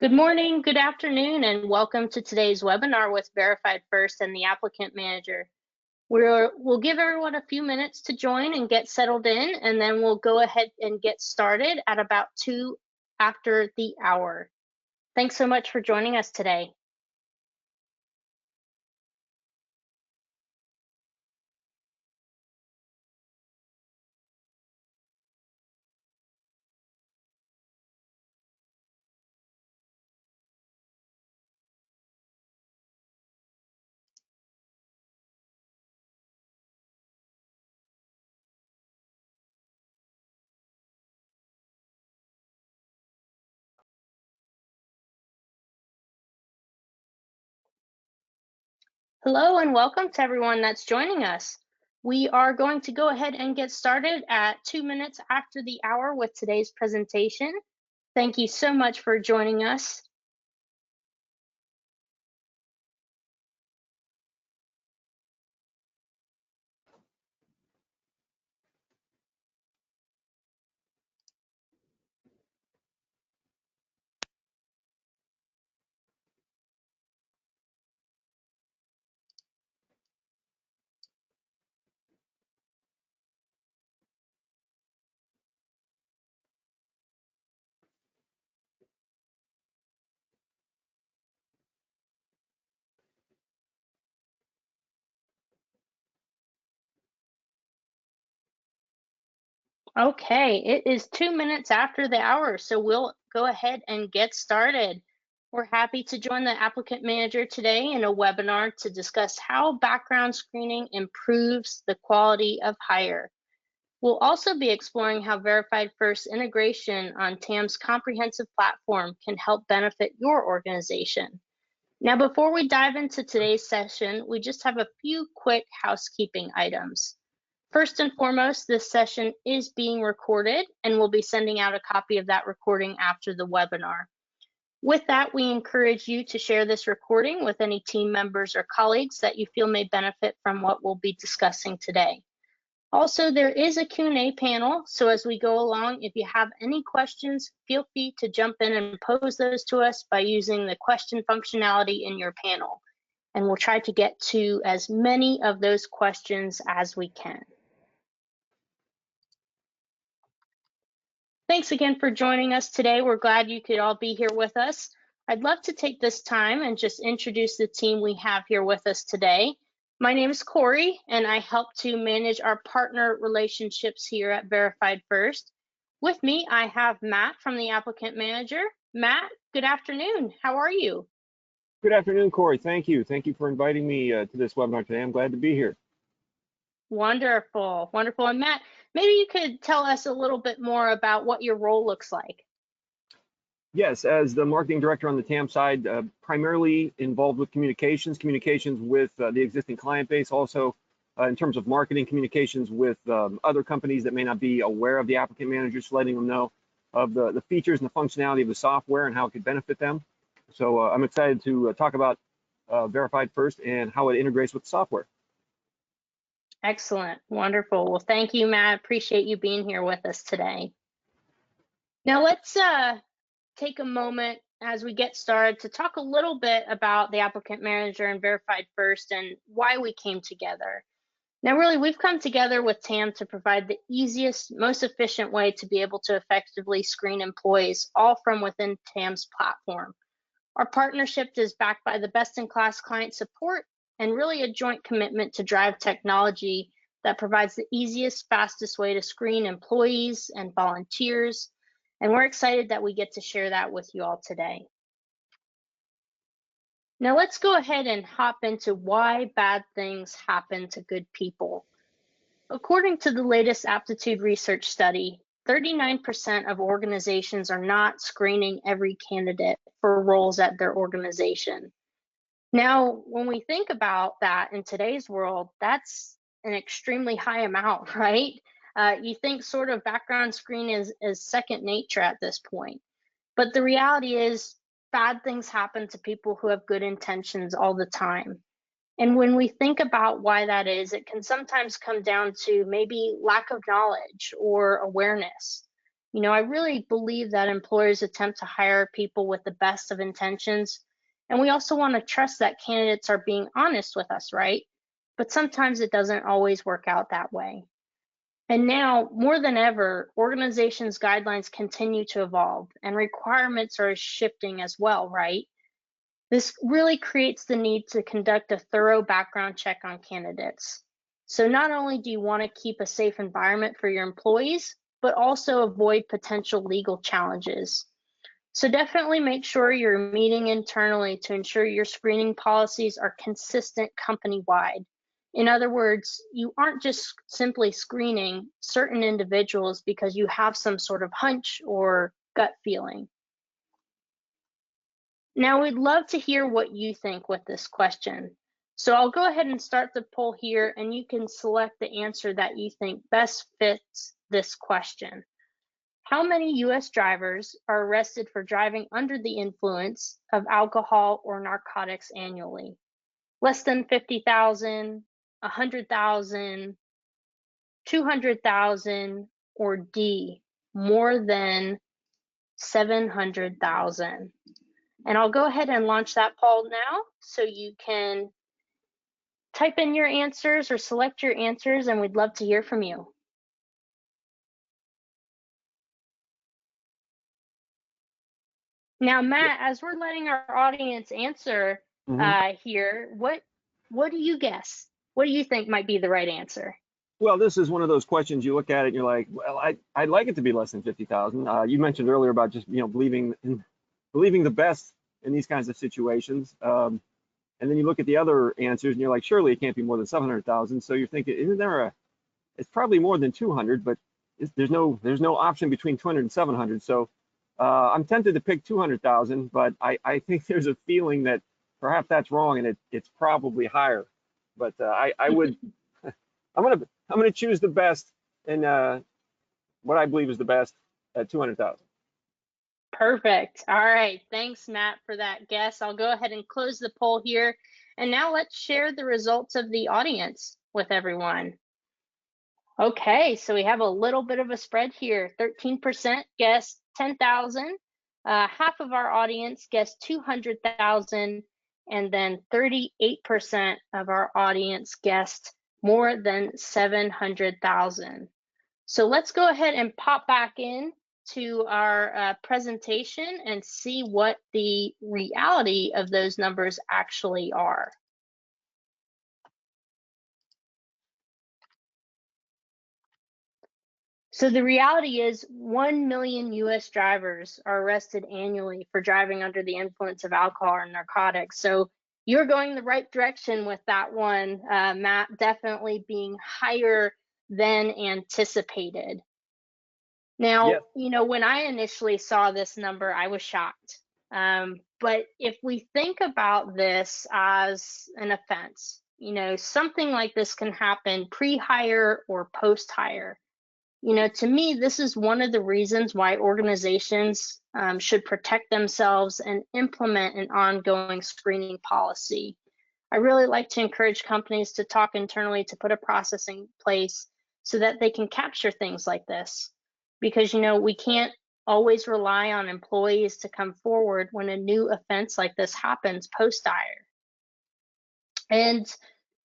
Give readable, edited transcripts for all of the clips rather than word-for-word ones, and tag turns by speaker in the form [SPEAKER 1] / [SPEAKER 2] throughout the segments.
[SPEAKER 1] Good morning, good afternoon, and welcome to today's webinar with Verified First and the Applicant Manager. We'll give everyone a few minutes to join and get settled in, and then we'll go ahead and get started at about 2 after the hour. Thanks so much for joining us today. Hello and welcome to everyone that's joining us. We are going to go ahead and get started at 2 minutes after the hour with today's presentation. Thank you so much for joining us. Okay, it is 2 minutes after the hour, so we'll go ahead and get started. We're happy to join the Applicant Manager today in a webinar to discuss how background screening improves the quality of hire. We'll also be exploring how Verified First integration on TAM's comprehensive platform can help benefit your organization. Now, before we dive into today's session, we just have a few quick housekeeping items. First and foremost, this session is being recorded and we'll be sending out a copy of that recording after the webinar. With that, we encourage you to share this recording with any team members or colleagues that you feel may benefit from what we'll be discussing today. Also, there is a Q&A panel, so as we go along, if you have any questions, feel free to jump in and pose those to us by using the question functionality in your panel. And we'll try to get to as many of those questions as we can. Thanks again for joining us today. We're glad you could all be here with us. I'd love to take this time and just introduce the team we have here with us today. My name is Corey, and I help to manage our partner relationships here at Verified First. With me, I have Matt from the Applicant Manager. Matt, good afternoon. How are you?
[SPEAKER 2] Good afternoon, Corey. Thank you. Thank you for inviting me to this webinar today. I'm glad to be here.
[SPEAKER 1] Wonderful, wonderful. And Matt, maybe you could tell us a little bit more about what your role looks like.
[SPEAKER 2] Yes, as the marketing director on the TAM side, primarily involved with communications with the existing client base, also in terms of marketing communications with other companies that may not be aware of the applicant managers, letting them know of the features and the functionality of the software and how it could benefit them. So I'm excited to talk about Verified First and how it integrates with the software.
[SPEAKER 1] Excellent, wonderful. Well, thank you, Matt. Appreciate you being here with us today. Now let's take a moment as we get started to talk a little bit about the Applicant Manager and Verified First and why we came together. Now, really, we've come together with TAM to provide the easiest, most efficient way to be able to effectively screen employees, all from within TAM's platform. Our partnership is backed by the best-in-class client support and really a joint commitment to drive technology that provides the easiest, fastest way to screen employees and volunteers. And we're excited that we get to share that with you all today. Now let's go ahead and hop into why bad things happen to good people. According to the latest aptitude research study, 39% of organizations are not screening every candidate for roles at their organization. Now, when we think about that in today's world, that's an extremely high amount, right? You think sort of background screen is second nature at this point. But the reality is bad things happen to people who have good intentions all the time. And when we think about why that is, it can sometimes come down to maybe lack of knowledge or awareness. I really believe that employers attempt to hire people with the best of intentions, and we also want to trust that candidates are being honest with us, right? But sometimes it doesn't always work out that way. And now, more than ever, organizations' guidelines continue to evolve and requirements are shifting as well, right? This really creates the need to conduct a thorough background check on candidates. So not only do you want to keep a safe environment for your employees, but also avoid potential legal challenges. So definitely make sure you're meeting internally to ensure your screening policies are consistent company-wide. In other words, you aren't just simply screening certain individuals because you have some sort of hunch or gut feeling. Now, we'd love to hear what you think with this question. So I'll go ahead and start the poll here, and you can select the answer that you think best fits this question. How many US drivers are arrested for driving under the influence of alcohol or narcotics annually? Less than 50,000, 100,000, 200,000, or D, more than 700,000? And I'll go ahead and launch that poll now so you can type in your answers or select your answers, and we'd love to hear from you. Now, Matt, as we're letting our audience answer here, what do you guess? What do you think might be the right answer?
[SPEAKER 2] Well, this is one of those questions you look at it and you're like, well, I'd like it to be less than 50,000. You mentioned earlier about just believing the best in these kinds of situations. And then you look at the other answers and you're like, surely it can't be more than 700,000. So you're thinking, isn't there it's probably more than 200, but there's no option between 200 and 700. So I'm tempted to pick 200,000, but I think there's a feeling that perhaps that's wrong and it's probably higher. But I would, I'm gonna choose the best and what I believe is the best at 200,000.
[SPEAKER 1] Perfect. All right. Thanks, Matt, for that guess. I'll go ahead and close the poll here. And now let's share the results of the audience with everyone. Okay, so we have a little bit of a spread here. 13% guessed 10,000. Half of our audience guessed 200,000. And then 38% of our audience guessed more than 700,000. So let's go ahead and pop back in to our presentation and see what the reality of those numbers actually are. So the reality is 1 million US drivers are arrested annually for driving under the influence of alcohol or narcotics. So you're going the right direction with that one, Matt, definitely being higher than anticipated. Now, when I initially saw this number, I was shocked. But if we think about this as an offense, something like this can happen pre-hire or post-hire. To me, this is one of the reasons why organizations should protect themselves and implement an ongoing screening policy. I really like to encourage companies to talk internally to put a process in place so that they can capture things like this. Because, we can't always rely on employees to come forward when a new offense like this happens post-hire. And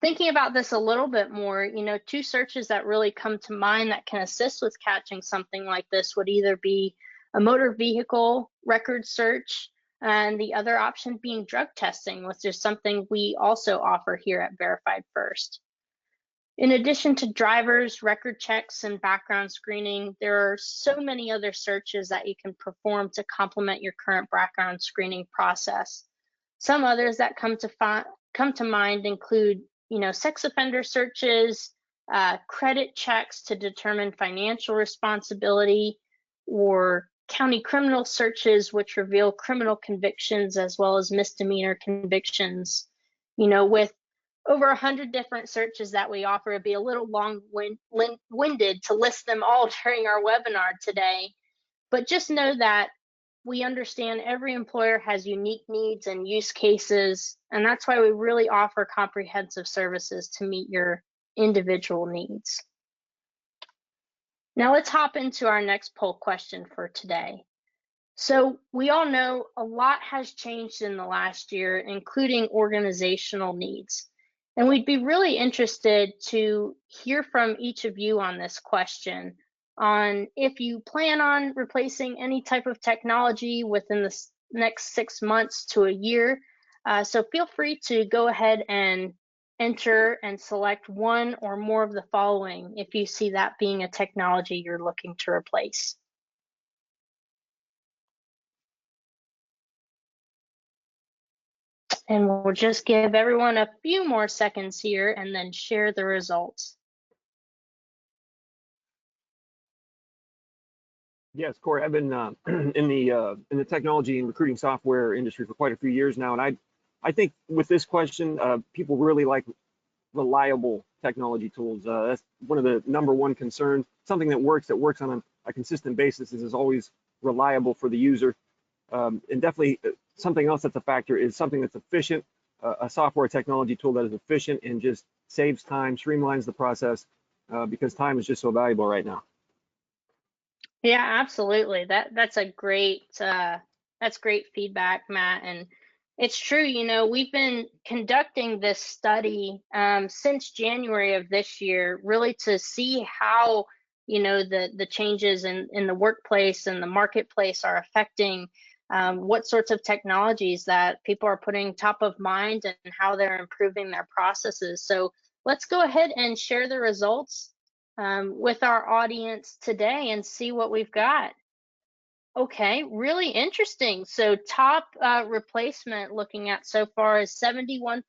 [SPEAKER 1] thinking about this a little bit more, two searches that really come to mind that can assist with catching something like this would either be a motor vehicle record search and the other option being drug testing, which is something we also offer here at Verified First. In addition to drivers, record checks, and background screening, there are so many other searches that you can perform to complement your current background screening process. Some others that come to mind include, sex offender searches, credit checks to determine financial responsibility, or county criminal searches, which reveal criminal convictions as well as misdemeanor convictions. With over 100 different searches that we offer, it'd be a little long-winded to list them all during our webinar today. But just know that we understand every employer has unique needs and use cases, and that's why we really offer comprehensive services to meet your individual needs. Now let's hop into our next poll question for today. So we all know a lot has changed in the last year, including organizational needs. And we'd be really interested to hear from each of you on this question on if you plan on replacing any type of technology within the next 6 months to a year. So feel free to go ahead and enter and select one or more of the following if you see that being a technology you're looking to replace. And we'll just give everyone a few more seconds here and then share the results.
[SPEAKER 2] Yes, Corey, I've been in the technology and recruiting software industry for quite a few years now, and I think with this question, people really like reliable technology tools. That's one of the number one concerns. Something that works on a consistent basis is always reliable for the user. And definitely something else that's a factor is something that's efficient, a software technology tool that is efficient and just saves time, streamlines the process, because time is just so valuable right now.
[SPEAKER 1] Yeah, absolutely. That's great feedback, Matt. And it's true, we've been conducting this study since January of this year, really to see how, the changes in the workplace and the marketplace are affecting what sorts of technologies that people are putting top of mind and how they're improving their processes. So let's go ahead and share the results with our audience today and see what we've got. Okay, really interesting. So top replacement looking at so far is 71%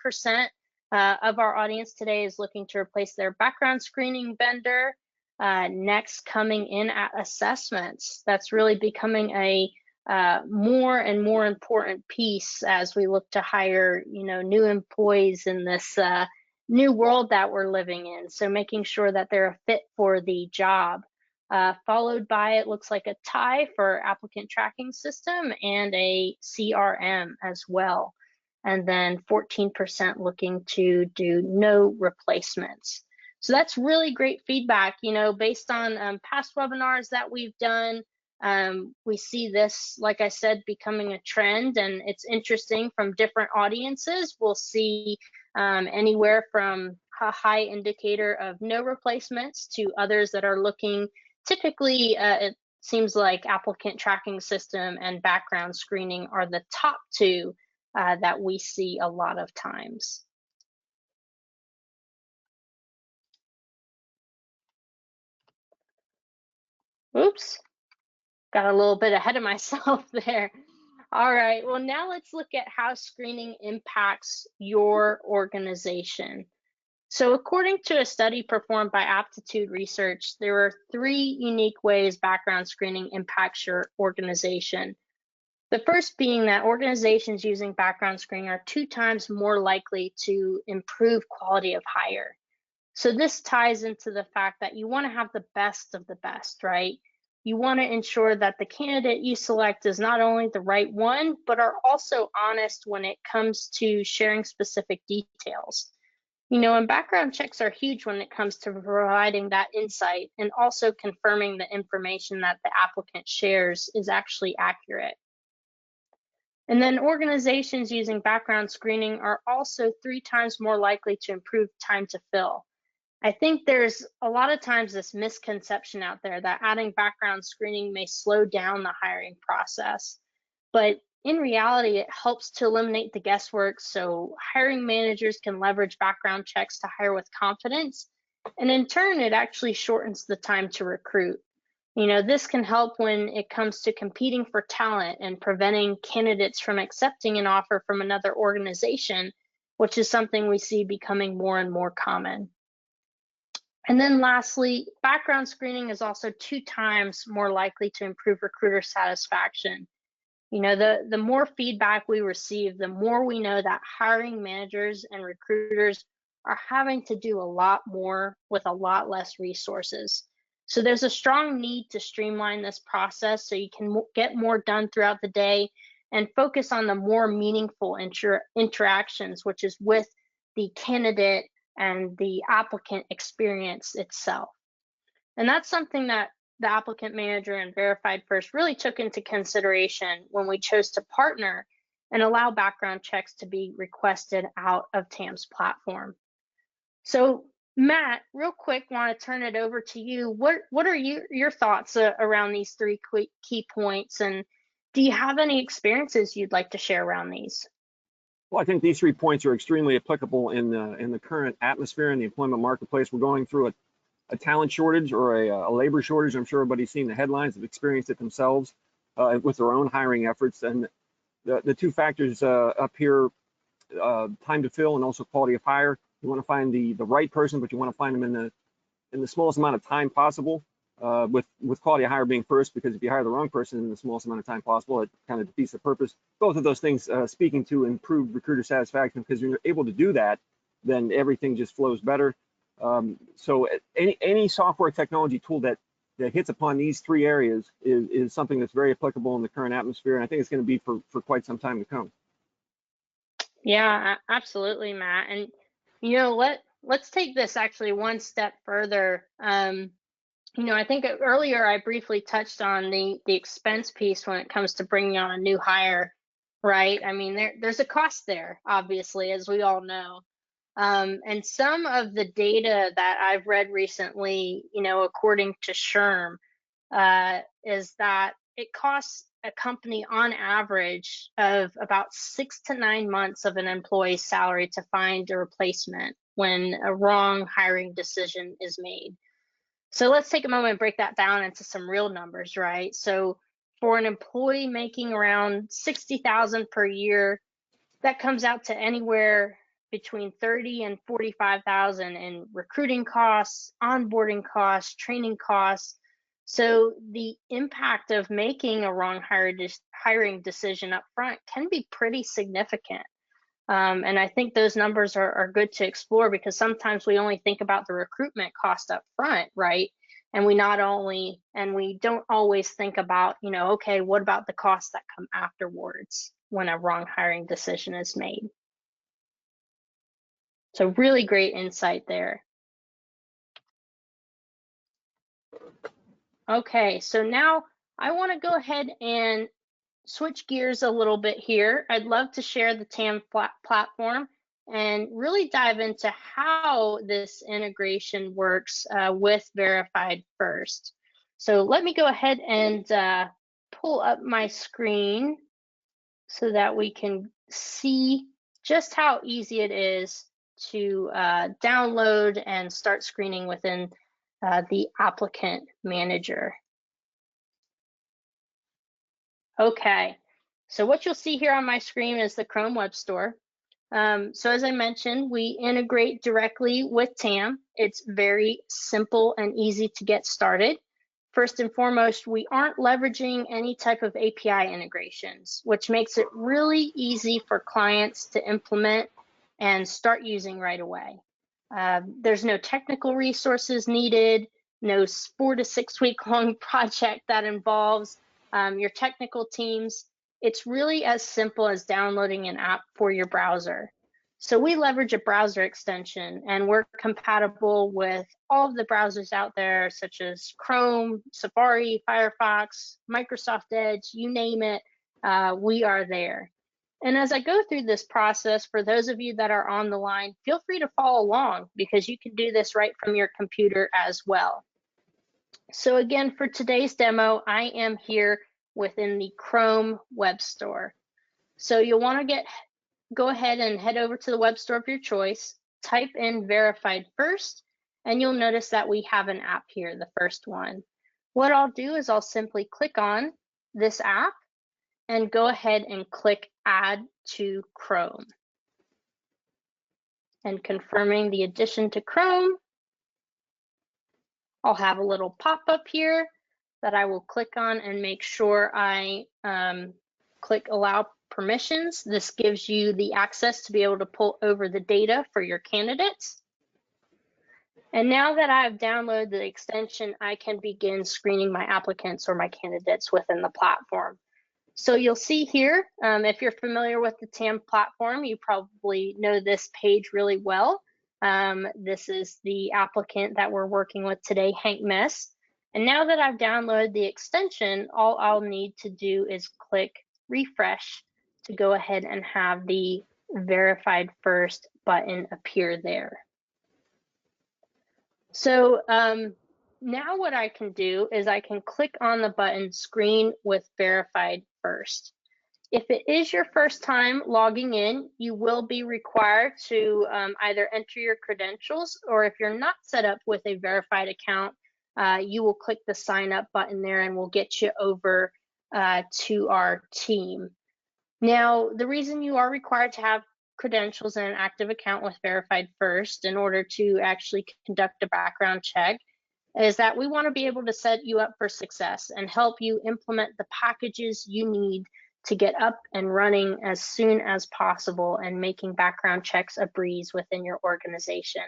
[SPEAKER 1] of our audience today is looking to replace their background screening vendor. Next, coming in at assessments. That's really becoming a more and more important piece as we look to hire, new employees in this new world that we're living in. So making sure that they're a fit for the job. Followed by, it looks like a tie for applicant tracking system and a CRM as well. And then 14% looking to do no replacements. So that's really great feedback. Based on past webinars that we've done, we see this, like I said, becoming a trend, and it's interesting from different audiences. We'll see anywhere from a high indicator of no replacements to others that are looking. Typically, it seems like applicant tracking system and background screening are the top two that we see a lot of times. Oops, got a little bit ahead of myself there. All right, well, now let's look at how screening impacts your organization. So according to a study performed by Aptitude Research, there are 3 unique ways background screening impacts your organization. The first being that organizations using background screening are 2 times more likely to improve quality of hire. So this ties into the fact that you want to have the best of the best, right? You want to ensure that the candidate you select is not only the right one, but are also honest when it comes to sharing specific details. And background checks are huge when it comes to providing that insight and also confirming the information that the applicant shares is actually accurate. And then organizations using background screening are also 3 times more likely to improve time to fill. I think there's a lot of times this misconception out there that adding background screening may slow down the hiring process. But in reality, it helps to eliminate the guesswork so hiring managers can leverage background checks to hire with confidence. And in turn, it actually shortens the time to recruit. This can help when it comes to competing for talent and preventing candidates from accepting an offer from another organization, which is something we see becoming more and more common. And then lastly, background screening is also 2 times more likely to improve recruiter satisfaction. The more feedback we receive, the more we know that hiring managers and recruiters are having to do a lot more with a lot less resources. So there's a strong need to streamline this process so you can get more done throughout the day and focus on the more meaningful interactions, which is with the candidate and the applicant experience itself. And that's something that the Applicant Manager and Verified First really took into consideration when we chose to partner and allow background checks to be requested out of TAM's platform. So Matt, real quick, want to turn it over to you. What are your thoughts around these three key points, and do you have any experiences you'd like to share around these?
[SPEAKER 2] Well, I think these 3 points are extremely applicable in the current atmosphere in the employment marketplace. We're going through a talent shortage or a labor shortage. I'm sure everybody's seen the headlines, have experienced it themselves with their own hiring efforts. And the 2 factors up here, time to fill and also quality of hire. You want to find the right person, but you want to find them in the smallest amount of time possible. With quality of hire being first, because if you hire the wrong person in the smallest amount of time possible, it kind of defeats the purpose. Both of those things speaking to improved recruiter satisfaction, because when you're able to do that, then everything just flows better. So any software technology tool that hits upon these 3 areas is something that's very applicable in the current atmosphere, and I think it's going to be for quite some time to come.
[SPEAKER 1] Yeah, absolutely, Matt. And let's take this actually one step further. I think earlier I briefly touched on the expense piece when it comes to bringing on a new hire, right? I mean, there's a cost there, obviously, as we all know. And some of the data that I've read recently, according to SHRM, is that it costs a company on average of about 6 to 9 months of an employee's salary to find a replacement when a wrong hiring decision is made. So let's take a moment and break that down into some real numbers, right? So for an employee making around 60,000 per year, that comes out to anywhere between 30 and 45,000 in recruiting costs, onboarding costs, training costs. So the impact of making a wrong hiring decision up front can be pretty significant. And I think those numbers are good to explore, because sometimes we only think about the recruitment cost up front, right? And we don't always think about, okay, what about the costs that come afterwards when a wrong hiring decision is made? So really great insight there. Okay, so now I want to go ahead and switch gears a little bit here. I'd love to share the TAM platform and really dive into how this integration works with Verified First. So let me go ahead and pull up my screen so that we can see just how easy it is to download and start screening within the Applicant Manager. Okay, so what you'll see here on my screen is the Chrome Web Store. So as I mentioned, we integrate directly with TAM. It's very simple and easy to get started. First and foremost, we aren't leveraging any type of API integrations, which makes it really easy for clients to implement and start using right away. There's no technical resources needed, no 4 to 6 week long project that involves your technical teams. It's really as simple as downloading an app for your browser. So we leverage a browser extension, and we're compatible with all of the browsers out there, such as Chrome, Safari, Firefox, Microsoft Edge, you name it, we are there. And as I go through this process, for those of you that are on the line, feel free to follow along, because you can do this right from your computer as well. So again, for today's demo, I am here within the Chrome Web Store. So you'll want to go ahead and head over to the web store of your choice, type in Verified First, and you'll notice that we have an app here, the first one. What I'll do is I'll simply click on this app and go ahead and click Add to Chrome. And confirming the addition to Chrome, I'll have a little pop-up here that I will click on and make sure I click Allow Permissions. This gives you the access to be able to pull over the data for your candidates. And now that I've downloaded the extension, I can begin screening my applicants or my candidates within the platform. So you'll see here, if you're familiar with the TAM platform, you probably know this page really well. This is the applicant that we're working with today, Hank Miss. And now that I've downloaded the extension, all I'll need to do is click refresh to go ahead and have the verified first button appear there. So now what I can do is I can click on the button screen with verified first. If it is your first time logging in, you will be required to either enter your credentials, or if you're not set up with a verified account, you will click the sign up button there and we'll get you over to our team. Now, the reason you are required to have credentials and an active account with verified first in order to actually conduct a background check is that we want to be able to set you up for success and help you implement the packages you need to get up and running as soon as possible and making background checks a breeze within your organization.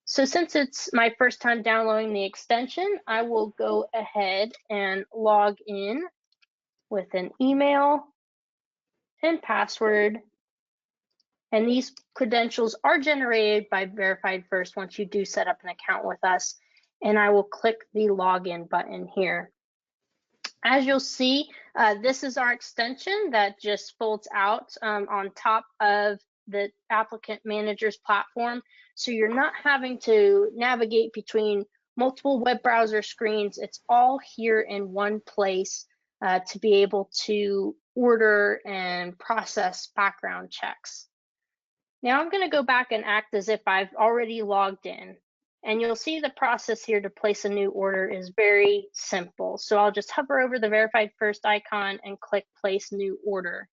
[SPEAKER 1] So since it's my first time downloading the extension, I will go ahead and log in with an email and password. And these credentials are generated by verified first once you do set up an account with us. And I will click the login button here. As you'll see, this is our extension that just folds out on top of the Applicant Manager's platform. So you're not having to navigate between multiple web browser screens. It's all here in one place to be able to order and process background checks. Now I'm going to go back and act as if I've already logged in. And you'll see the process here to place a new order is very simple. So I'll just hover over the verified first icon and click place new order.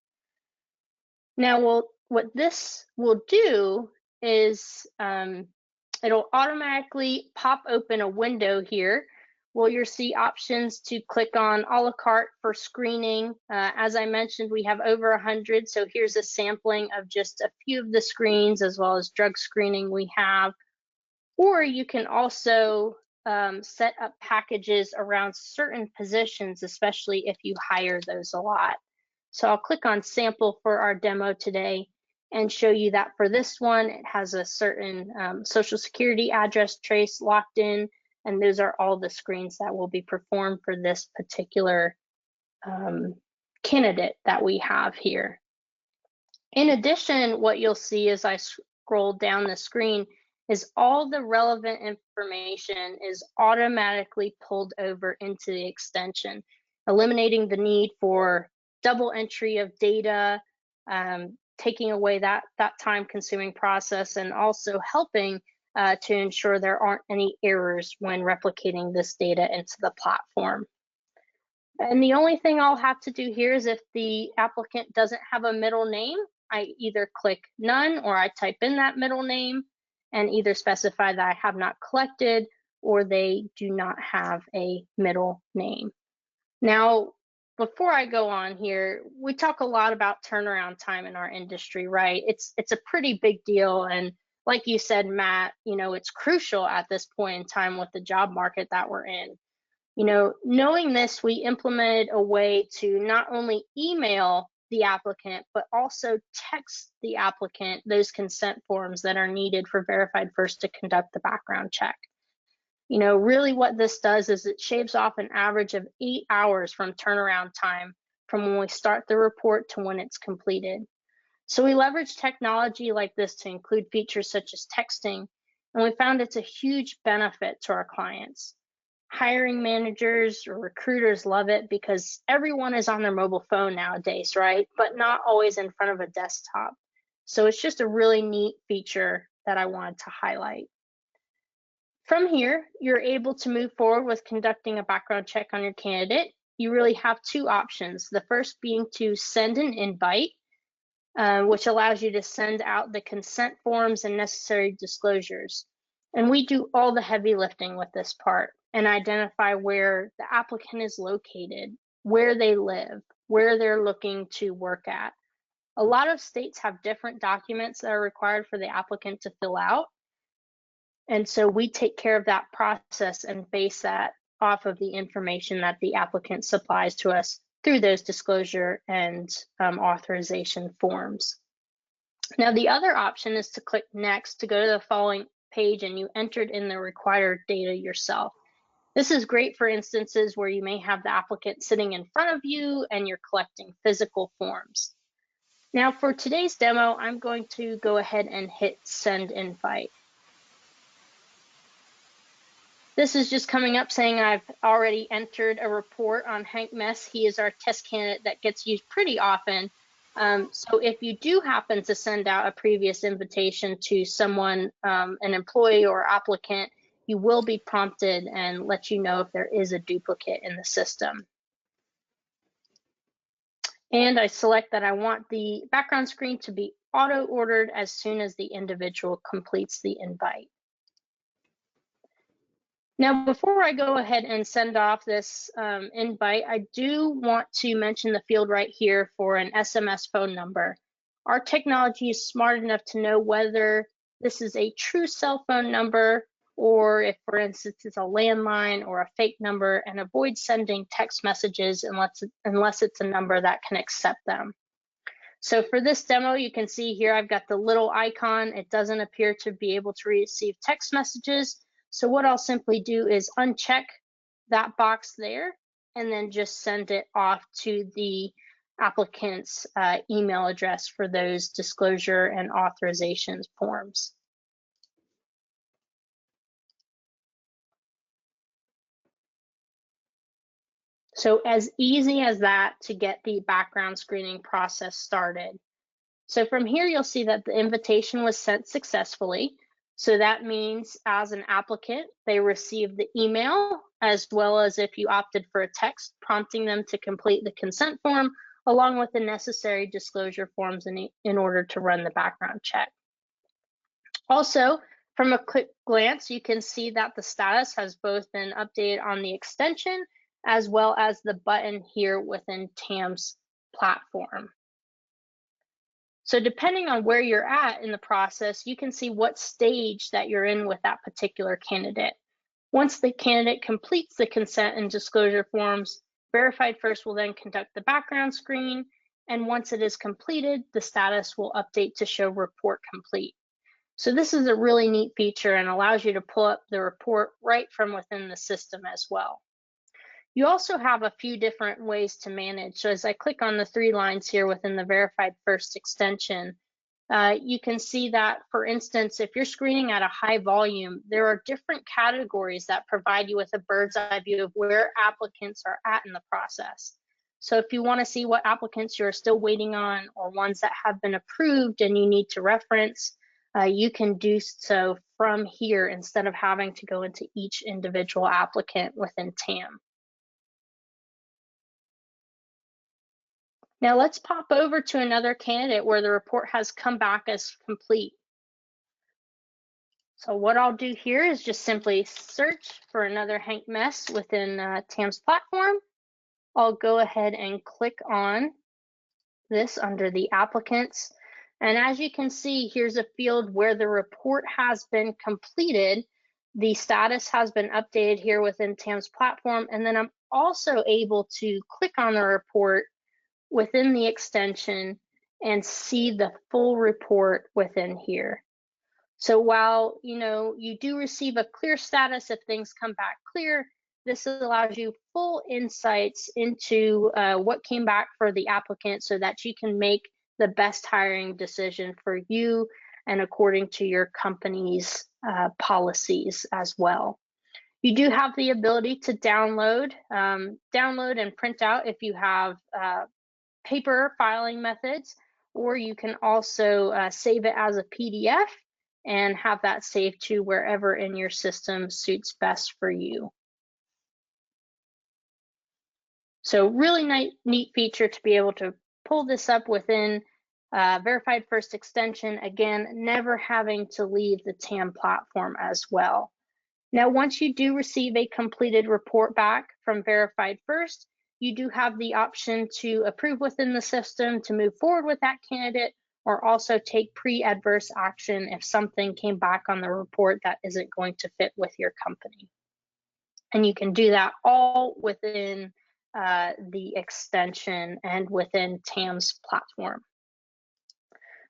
[SPEAKER 1] Now what this will do is it'll automatically pop open a window here where you'll see options to click on a la carte for screening. As I mentioned, we have over 100. So here's a sampling of just a few of the screens as well as drug screening we have. Or you can also set up packages around certain positions, especially if you hire those a lot. So I'll click on sample for our demo today and show you that for this one, it has a certain social security address trace locked in, and those are all the screens that will be performed for this particular candidate that we have here. In addition, what you'll see as I scroll down the screen is all the relevant information is automatically pulled over into the extension, eliminating the need for double entry of data, taking away that time-consuming process, and also helping to ensure there aren't any errors when replicating this data into the platform. And the only thing I'll have to do here is if the applicant doesn't have a middle name, I either click none or I type in that middle name and either specify that I have not collected or they do not have a middle name. Now, before I go on here, we talk a lot about turnaround time in our industry, right? It's a pretty big deal. And like you said, Matt, it's crucial at this point in time with the job market that we're in. Knowing this, we implemented a way to not only email the applicant, but also text the applicant those consent forms that are needed for verified first to conduct the background check. Really what this does is it shaves off an average of 8 hours from turnaround time from when we start the report to when it's completed. So we leverage technology like this to include features such as texting, and we found it's a huge benefit to our clients. Hiring managers or recruiters love it because everyone is on their mobile phone nowadays, right? But not always in front of a desktop. So it's just a really neat feature that I wanted to highlight. From here, you're able to move forward with conducting a background check on your candidate. You really have two options. The first being to send an invite, which allows you to send out the consent forms and necessary disclosures. And we do all the heavy lifting with this part and identify where the applicant is located, where they live, where they're looking to work at. A lot of states have different documents that are required for the applicant to fill out. And so we take care of that process and base that off of the information that the applicant supplies to us through those disclosure and authorization forms. Now, the other option is to click next to go to the following page and you entered in the required data yourself. This is great for instances where you may have the applicant sitting in front of you and you're collecting physical forms. Now for today's demo, I'm going to go ahead and hit send invite. This is just coming up saying I've already entered a report on Hank Mess. He is our test candidate that gets used pretty often. So if you do happen to send out a previous invitation to someone, an employee or applicant, you will be prompted and let you know if there is a duplicate in the system. And I select that I want the background screen to be auto-ordered as soon as the individual completes the invite. Now, before I go ahead and send off this invite, I do want to mention the field right here for an SMS phone number. Our technology is smart enough to know whether this is a true cell phone number or if, for instance, it's a landline or a fake number, and avoid sending text messages unless it's a number that can accept them. So for this demo, you can see here I've got the little icon. It doesn't appear to be able to receive text messages. So what I'll simply do is uncheck that box there and then just send it off to the applicant's email address for those disclosure and authorizations forms. So as easy as that to get the background screening process started. So from here, you'll see that the invitation was sent successfully. So that means as an applicant, they received the email, as well as if you opted for a text prompting them to complete the consent form, along with the necessary disclosure forms in order to run the background check. Also, from a quick glance, you can see that the status has both been updated on the extension as well as the button here within TAM's platform. So depending on where you're at in the process, you can see what stage that you're in with that particular candidate. Once the candidate completes the consent and disclosure forms, Verified First will then conduct the background screen, and once it is completed, the status will update to show report complete. So this is a really neat feature and allows you to pull up the report right from within the system as well. You also have a few different ways to manage. So as I click on the 3 lines here within the Verified First extension, you can see that, for instance, if you're screening at a high volume, there are different categories that provide you with a bird's eye view of where applicants are at in the process. So if you want to see what applicants you're still waiting on or ones that have been approved and you need to reference, you can do so from here instead of having to go into each individual applicant within TAM. Now let's pop over to another candidate where the report has come back as complete. So what I'll do here is just simply search for another Hank Mess within TAM's platform. I'll go ahead and click on this under the applicants. And as you can see, here's a field where the report has been completed. The status has been updated here within TAM's platform. And then I'm also able to click on the report within the extension and see the full report within here. So while you do receive a clear status if things come back clear, this allows you full insights into what came back for the applicant so that you can make the best hiring decision for you and according to your company's policies as well. You do have the ability to download and print out if you have paper filing methods, or you can also save it as a PDF and have that saved to wherever in your system suits best for you. So really neat feature to be able to pull this up within Verified First extension, again, never having to leave the TAM platform as well. Now, once you do receive a completed report back from Verified First, you do have the option to approve within the system to move forward with that candidate, or also take pre-adverse action if something came back on the report that isn't going to fit with your company. And you can do that all within the extension and within TAM's platform.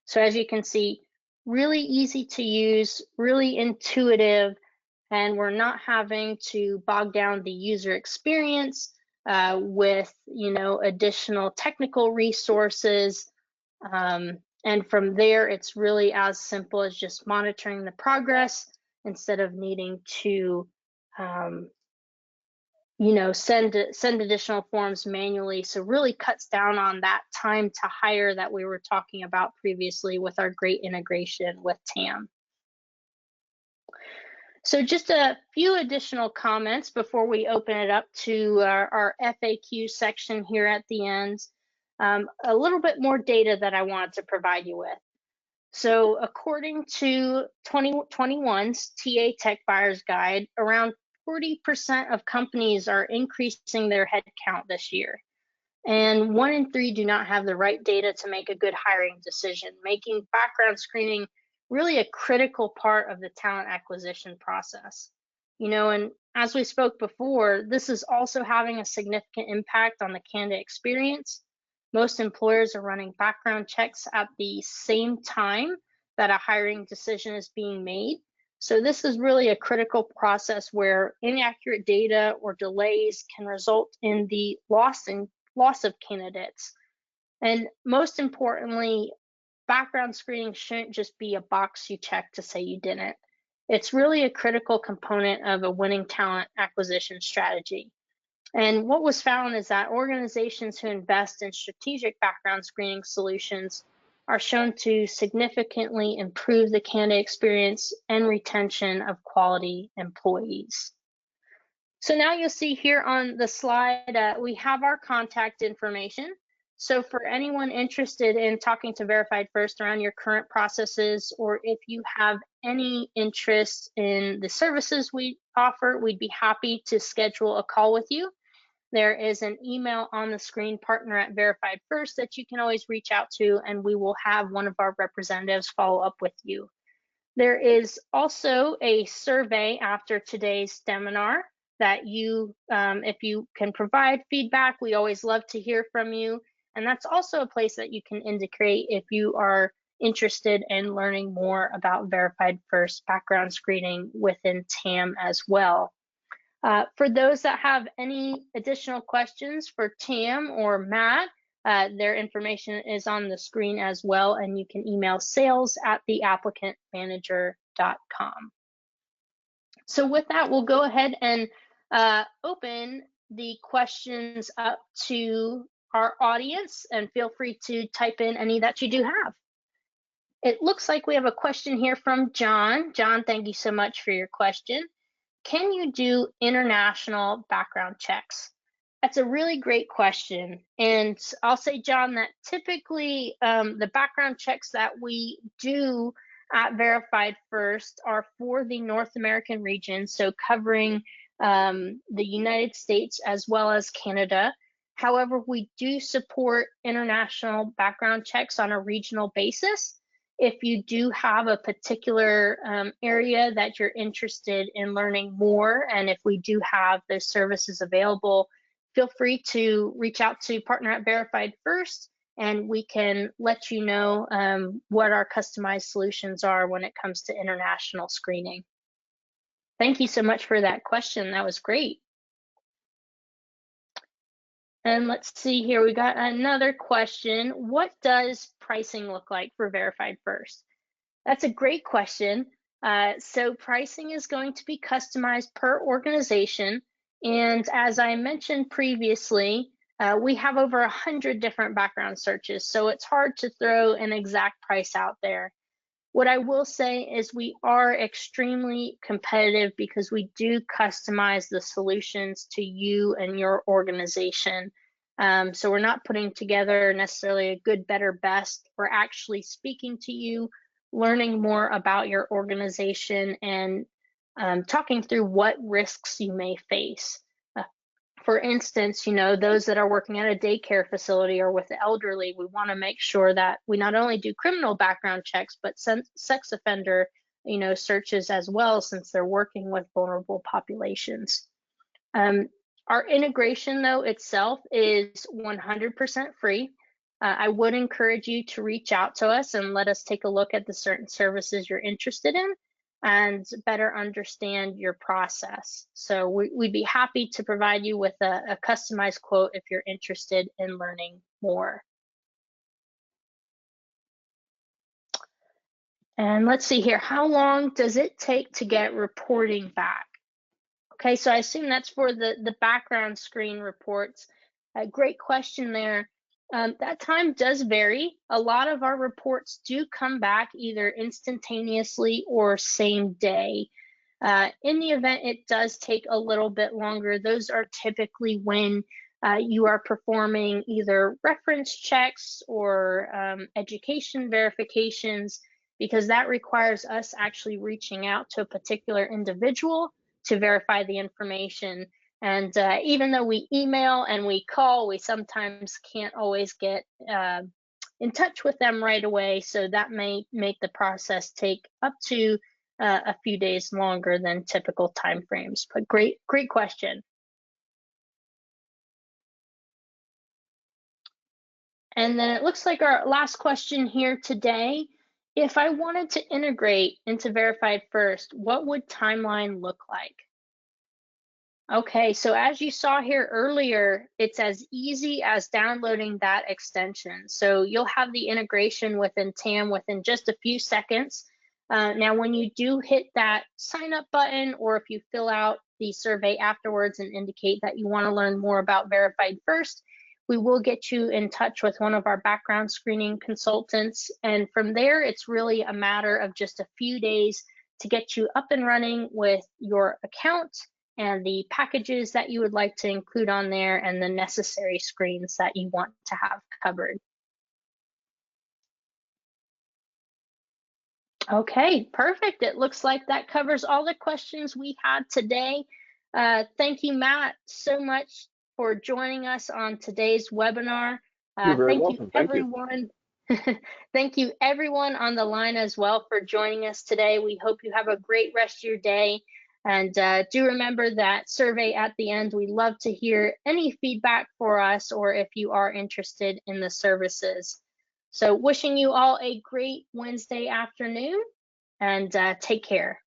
[SPEAKER 1] So as you can see, really easy to use, really intuitive, and we're not having to bog down the user experience with, additional technical resources. And from there, it's really as simple as just monitoring the progress instead of needing to, um, send additional forms manually. So really cuts down on that time to hire that we were talking about previously with our great integration with TAM. So just a few additional comments before we open it up to our FAQ section here at the end. A little bit more data that I wanted to provide you with. So according to 2021's TA Tech Buyer's Guide, around 40% of companies are increasing their headcount this year. And 1 in 3 do not have the right data to make a good hiring decision, making background screening really a critical part of the talent acquisition process. And as we spoke before, this is also having a significant impact on the candidate experience. Most employers are running background checks at the same time that a hiring decision is being made. So this is really a critical process where inaccurate data or delays can result in the loss of candidates. And most importantly, background screening shouldn't just be a box you check to say you didn't. It's really a critical component of a winning talent acquisition strategy. And what was found is that organizations who invest in strategic background screening solutions are shown to significantly improve the candidate experience and retention of quality employees. So now you'll see here on the slide, we have our contact information. So for anyone interested in talking to Verified First around your current processes, or if you have any interest in the services we offer, we'd be happy to schedule a call with you. There is an email on the screen, partner@Verified First, that you can always reach out to, and we will have one of our representatives follow up with you. There is also a survey after today's seminar that if you can provide feedback, we always love to hear from you. And that's also a place that you can indicate if you are interested in learning more about Verified First background screening within TAM as well. For those that have any additional questions for TAM or Matt, their information is on the screen as well, and you can email sales@theapplicantmanager.com. So with that, we'll go ahead and open the questions up to our audience, and feel free to type in any that you do have. It looks like we have a question here from John. John, thank you so much for your question. Can you do international background checks? That's a really great question. And I'll say, John, that typically the background checks that we do at Verified First are for the North American region, so covering the United States as well as Canada. However, we do support international background checks on a regional basis. If you do have a particular area that you're interested in learning more, and if we do have those services available, feel free to reach out to partner@Verified First, and we can let you know what our customized solutions are when it comes to international screening. Thank you so much for that question. That was great. And let's see here, we got another question. What does pricing look like for Verified First? That's a great question. So pricing is going to be customized per organization. And as I mentioned previously, we have over 100 different background searches, so it's hard to throw an exact price out there. What I will say is we are extremely competitive because we do customize the solutions to you and your organization. So we're not putting together necessarily a good, better, best. We're actually speaking to you, learning more about your organization, and talking through what risks you may face. For instance, those that are working at a daycare facility or with the elderly, we want to make sure that we not only do criminal background checks, but sex offender, searches as well, since they're working with vulnerable populations. Our integration, though, itself is 100% free. I would encourage you to reach out to us and let us take a look at the certain services you're interested in. and better understand your process. So we'd be happy to provide you with a customized quote if you're interested in learning more. And let's see here, how long does it take to get reporting back? Okay, so I assume that's for the background screen reports. Great question there. That time does vary. A lot of our reports do come back either instantaneously or same day. In the event it does take a little bit longer, those are typically when you are performing either reference checks or education verifications, because that requires us actually reaching out to a particular individual to verify the information. And even though we email and we call, we sometimes can't always get in touch with them right away. So that may make the process take up to a few days longer than typical timeframes. But great question. And then it looks like our last question here today. If I wanted to integrate into Verified First, what would timeline look like? Okay, so as you saw here earlier, it's as easy as downloading that extension. So you'll have the integration within TAM within just a few seconds. Now, when you do hit that sign up button, or if you fill out the survey afterwards and indicate that you want to learn more about Verified First, we will get you in touch with one of our background screening consultants. And from there, it's really a matter of just a few days to get you up and running with your account and the packages that you would like to include on there and the necessary screens that you want to have covered. Okay, perfect. It looks like that covers all the questions we had today. Thank you, Matt, so much for joining us on today's webinar.
[SPEAKER 2] You're very
[SPEAKER 1] Thank
[SPEAKER 2] welcome.
[SPEAKER 1] you,
[SPEAKER 2] Thank you.
[SPEAKER 1] everyone. Thank you, everyone on the line as well for joining us today. We hope you have a great rest of your day. And do remember that survey at the end. We love to hear any feedback for us, or if you are interested in the services. So wishing you all a great Wednesday afternoon, and take care.